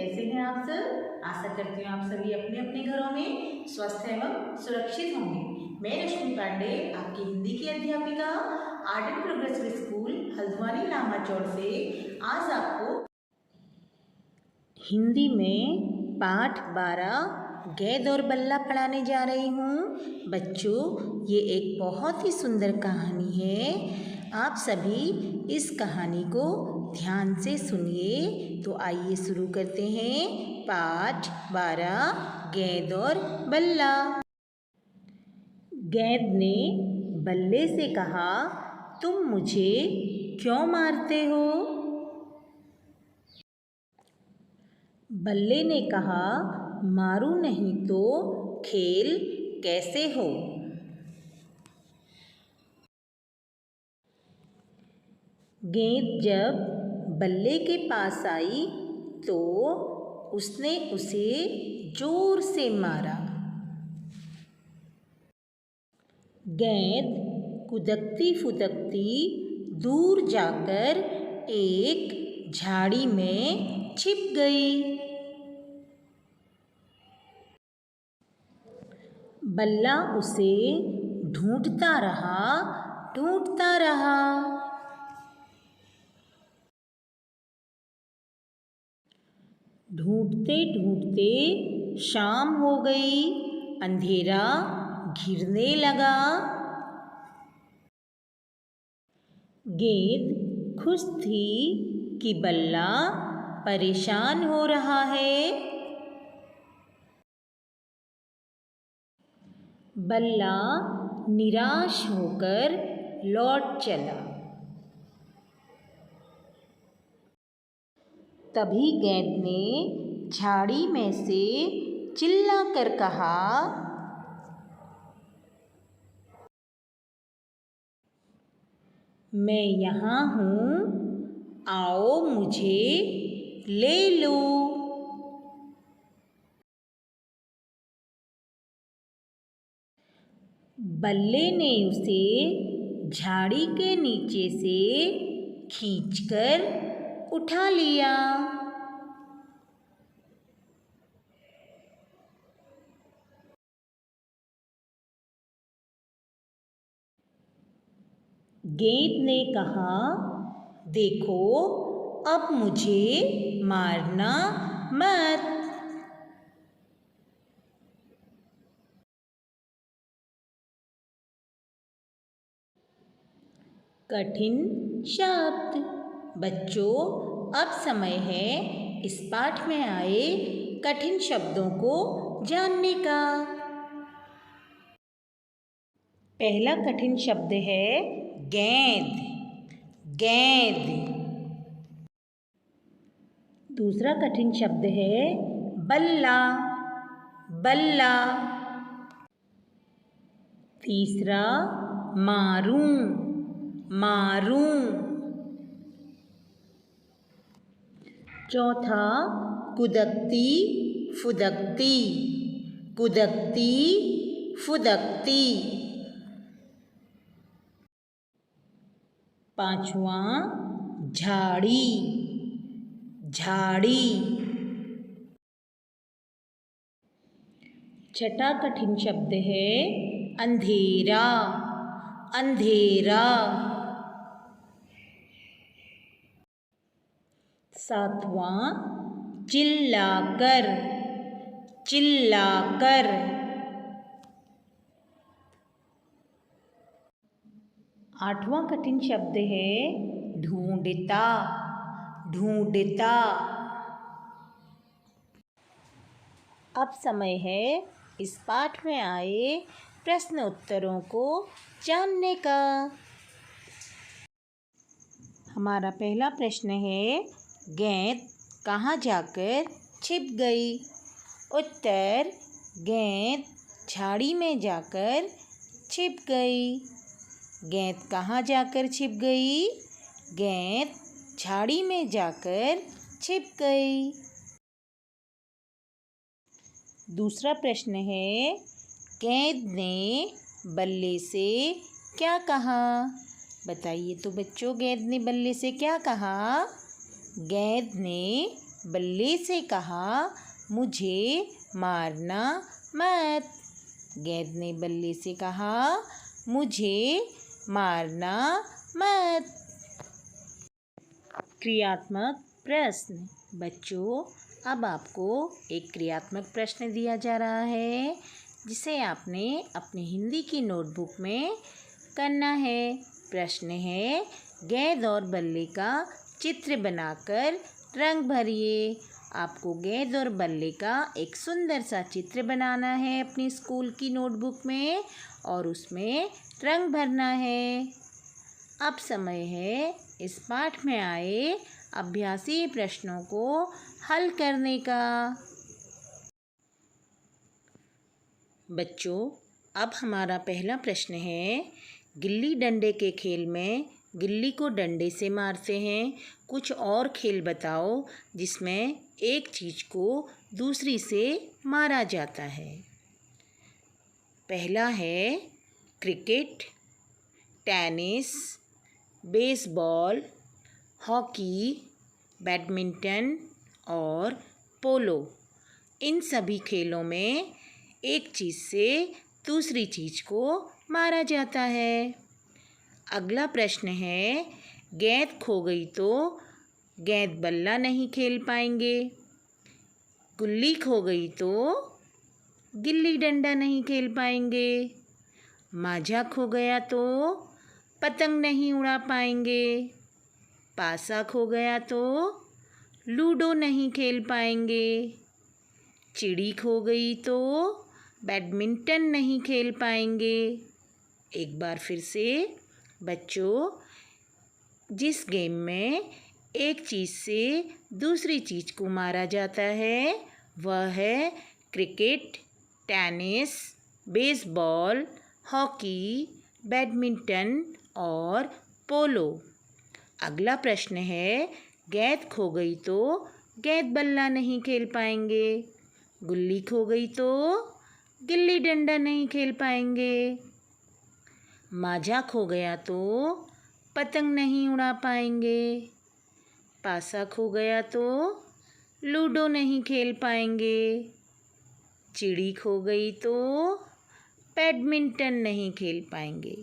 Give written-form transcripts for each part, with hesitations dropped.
कैसे हैं आप सब? आशा करती हूँ आप सभी अपने अपने घरों में स्वस्थ एवं सुरक्षित होंगे। मैं रश्मि पांडे, आपकी हिंदी की अध्यापिका, art and progressive school Haldwani Lamachaur से आज आपको हिंदी में पाठ 12 गेंद और बल्ला पढ़ाने जा रही हूँ। बच्चों, ये एक बहुत ही सुंदर कहानी है। आप सभी इस कहानी को ध्यान से सुनिए। तो आइए शुरू करते हैं। पाठ 12 गेंद और बल्ला। गेंद ने बल्ले से कहा, तुम मुझे क्यों मारते हो? बल्ले ने कहा, मारूं नहीं तो खेल कैसे हो? गेंद जब बल्ले के पास आई तो उसने उसे जोर से मारा। गेंद कुदकती फुदकती दूर जाकर एक झाड़ी में छिप गई। बल्ला उसे ढूंढता रहा। ढूंढते ढूंढते शाम हो गई, अंधेरा घिरने लगा। गेंद खुश थी कि बल्ला परेशान हो रहा है। बल्ला निराश होकर लौट चला। तभी गेंद ने झाड़ी में से चिल्लाकर कहा, मैं यहाँ हूँ, आओ मुझे ले लो। बल्ले ने उसे झाड़ी के नीचे से खींचकर उठा लिया। गेंद ने कहा, देखो अब मुझे मारना मत। कठिन शब्द। बच्चों, अब समय है इस पाठ में आए कठिन शब्दों को जानने का। पहला कठिन शब्द है गेंद। गेंद। दूसरा कठिन शब्द है बल्ला। बल्ला। तीसरा मारूं। मारूं। चौथा कुदकती फुदकती। कुदकती फुदकती। पांचवा झाड़ी। झाड़ी। छठा कठिन शब्द है अंधेरा। अंधेरा। सातवां चिल्लाकर। चिल्लाकर। आठवां कठिन शब्द है ढूंढता। ढूंढता। अब समय है इस पाठ में आए प्रश्न उत्तरों को जानने का। हमारा पहला प्रश्न है, गेंद कहाँ जाकर छिप गई? उत्तर, गेंद झाड़ी में जाकर छिप गई। गेंद कहाँ जाकर छिप गई? गेंद झाड़ी में जाकर छिप गई। दूसरा प्रश्न है, गेंद ने बल्ले से क्या कहा? बताइए तो बच्चों, गेंद ने बल्ले से क्या कहा? गेंद ने बल्ले से कहा मुझे मारना मत। गेंद ने बल्ले से कहा मुझे मारना मत। क्रियात्मक प्रश्न। बच्चों, अब आपको एक क्रियात्मक प्रश्न दिया जा रहा है जिसे आपने अपनी हिंदी की नोटबुक में करना है। प्रश्न है, गेंद और बल्ले का चित्र बनाकर रंग भरिए। आपको गेंद और बल्ले का एक सुंदर सा चित्र बनाना है अपनी स्कूल की नोटबुक में और उसमें रंग भरना है। अब समय है इस पाठ में आए अभ्यासी प्रश्नों को हल करने का। बच्चों, अब हमारा पहला प्रश्न है, गिल्ली डंडे के खेल में गिल्ली को डंडे से मारते हैं। कुछ और खेल बताओ जिसमें एक चीज़ को दूसरी से मारा जाता है। पहला है cricket, tennis, baseball, hockey, badminton और पोलो। इन सभी खेलों में एक चीज़ से दूसरी चीज़ को मारा जाता है। अगला प्रश्न है, गेंद खो गई तो गेंद बल्ला नहीं खेल पाएंगे। गुल्ली खो गई तो गिल्ली डंडा नहीं खेल पाएंगे। मांझा खो गया तो पतंग नहीं उड़ा पाएंगे। पासा खो गया तो लूडो नहीं खेल पाएंगे। चिड़ी खो गई तो बैडमिंटन नहीं खेल पाएंगे। एक बार फिर से बच्चों, जिस गेम में एक चीज़ से दूसरी चीज़ को मारा जाता है वह है cricket, tennis, baseball, hockey, badminton और पोलो। अगला प्रश्न है, गेंद खो गई तो गेंद बल्ला नहीं खेल पाएंगे। गुल्ली खो गई तो गिल्ली डंडा नहीं खेल पाएंगे। मांझा खो गया तो पतंग नहीं उड़ा पाएंगे। पासा खो गया तो लूडो नहीं खेल पाएंगे। चिड़ी खो गई तो बैडमिंटन नहीं खेल पाएंगे।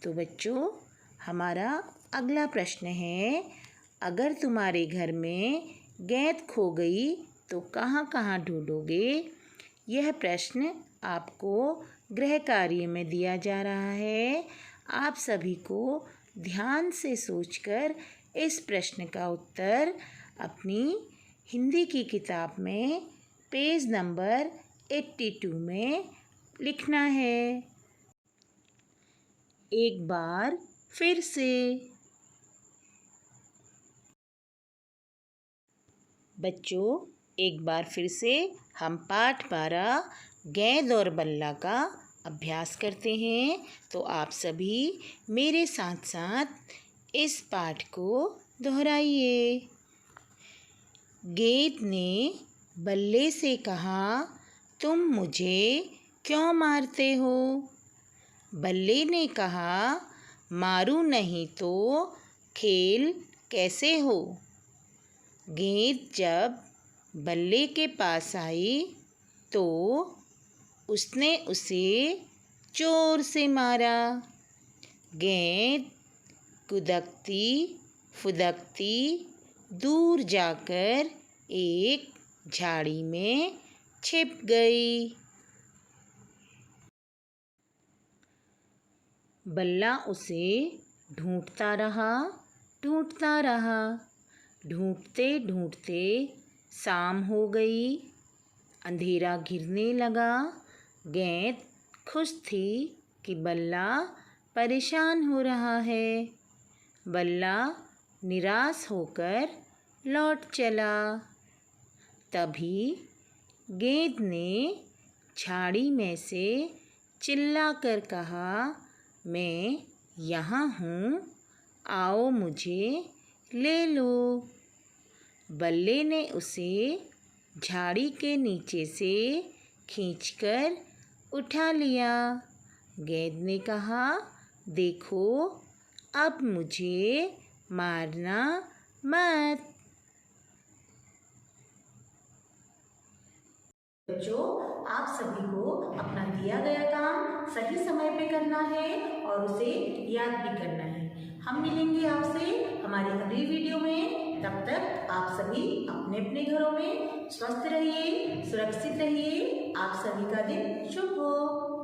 तो बच्चों, हमारा अगला प्रश्न है, अगर तुम्हारे घर में गेंद खो गई तो कहाँ कहाँ ढूंढोगे? यह प्रश्न आपको गृह कार्य में दिया जा रहा है। आप सभी को ध्यान से सोचकर इस प्रश्न का उत्तर अपनी हिंदी की किताब में पेज नंबर 82 में लिखना है। एक बार फिर से। बच्चों, एक बार फिर से हम पाठ 12 गेंद और बल्ला का अभ्यास करते हैं। तो आप सभी मेरे साथ साथ इस पाठ को दोहराइए। गेंद ने बल्ले से कहा, तुम मुझे क्यों मारते हो? बल्ले ने कहा, मारूं नहीं तो खेल कैसे हो? गेंद जब बल्ले के पास आई तो उसने उसे जोर से मारा। गेंद कुदकती फुदकती दूर जाकर एक झाड़ी में छिप गई। बल्ला उसे ढूंढता रहा, ढूंढता रहा। ढूंढते ढूंढते शाम हो गई। अंधेरा घिरने लगा। गेंद खुश थी कि बल्ला परेशान हो रहा है। बल्ला निराश होकर लौट चला। तभी गेंद ने झाड़ी में से चिल्लाकर कहा, मैं यहाँ हूँ, आओ मुझे ले लो। बल्ले ने उसे झाड़ी के नीचे से खींचकर उठा लिया। गेंद ने कहा, देखो अब मुझे मारना मत। बच्चों, आप सभी को अपना दिया गया काम सही समय पे करना है और उसे याद भी करना है। हम मिलेंगे आपसे हमारी अगली वीडियो में। तब तक आप सभी अपने अपने घरों में स्वस्थ रहिए, सुरक्षित रहिए। आप सभी का दिन शुभ हो।